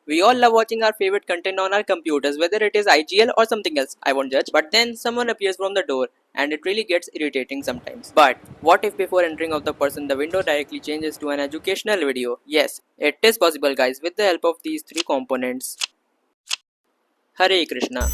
We all love watching our favorite content on our computers, whether it is IGL or something else. I won't judge. But then someone appears from the door and it really gets irritating sometimes. But what if before entering of the person the window directly changes to an educational video? Yes, it is possible guys with the help of these three components. Hare Krishna.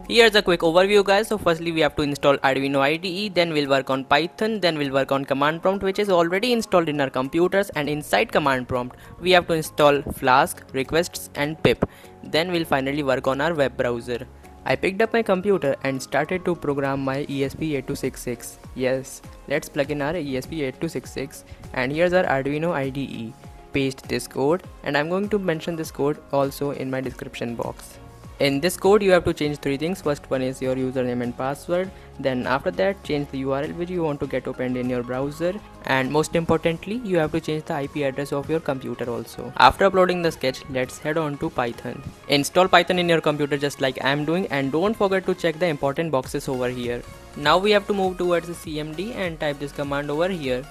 Here's a quick overview guys. So firstly we have to install Arduino IDE, then we'll work on Python, then we'll work on command prompt which is already installed in our computers, and inside command prompt we have to install Flask, requests and pip. Then we'll finally work on our web browser. I picked up my computer and started to program my ESP8266. Yes, let's plug in our ESP8266 and here's our Arduino IDE. Paste this code and I'm going to mention this code also in my description box. In this code you have to change three things. First one is your username and password, then after that change the URL which you want to get opened in your browser, and most importantly you have to change the IP address of your computer also. After uploading the sketch, let's head on to Python. Install Python in your computer just like I am doing, and don't forget to check the important boxes over here. Now we have to move towards the CMD and type this command over here.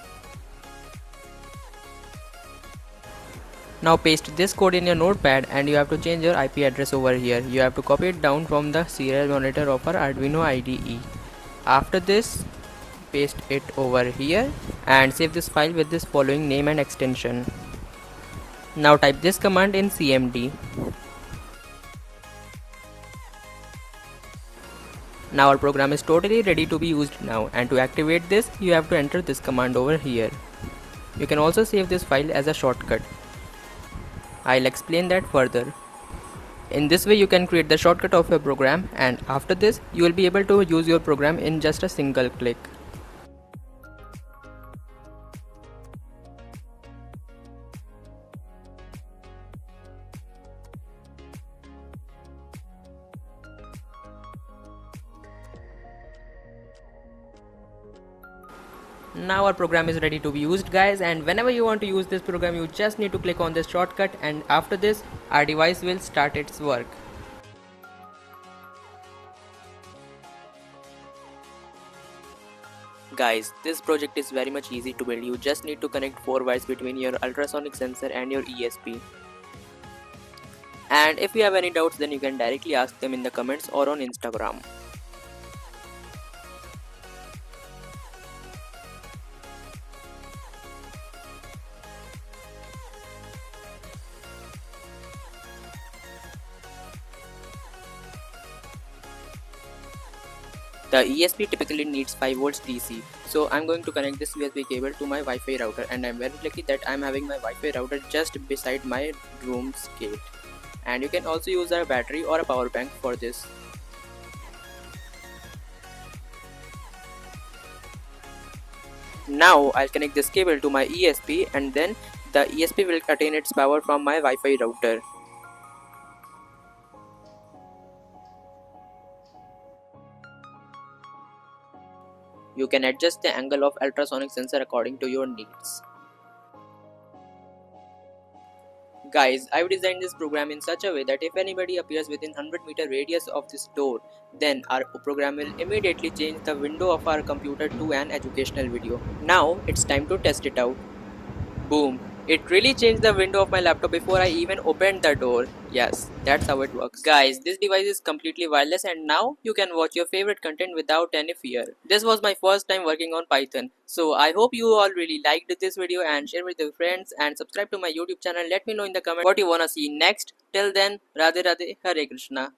Now paste this code in your notepad and you have to change your IP address over here. You have to copy it down from the serial monitor of our Arduino IDE. After this, paste it over here and save this file with this following name and extension. Now type this command in CMD. Now our program is totally ready to be used now, and to activate this you have to enter this command over here. You can also save this file as a shortcut. I'll explain that further. In this way you can create the shortcut of your program, and after this you will be able to use your program in just a single click. Now our program is ready to be used guys, and whenever you want to use this program you just need to click on this shortcut, and after this our device will start its work. Guys, this project is very much easy to build. You just need to connect 4 wires between your ultrasonic sensor and your ESP. And if you have any doubts then you can directly ask them in the comments or on Instagram. The ESP typically needs 5 volts DC, so I'm going to connect this USB cable to my Wi-Fi router, and I'm very lucky that I'm having my Wi-Fi router just beside my room's gate. And you can also use a battery or a power bank for this. Now I'll connect this cable to my ESP, and then the ESP will attain its power from my Wi-Fi router. You can adjust the angle of ultrasonic sensor according to your needs. Guys, I've designed this program in such a way that if anybody appears within 100-meter radius of this door, then our program will immediately change the window of our computer to an educational video. Now it's time to test it out. Boom! It really changed the window of my laptop before I even opened the door. Yes, that's how it works. Guys, this device is completely wireless, and now you can watch your favorite content without any fear. This was my first time working on Python. So I hope you all really liked this video and share with your friends, and subscribe to my YouTube channel. Let me know in the comments what you wanna see next. Till then, Radhe Radhe, Hare Krishna.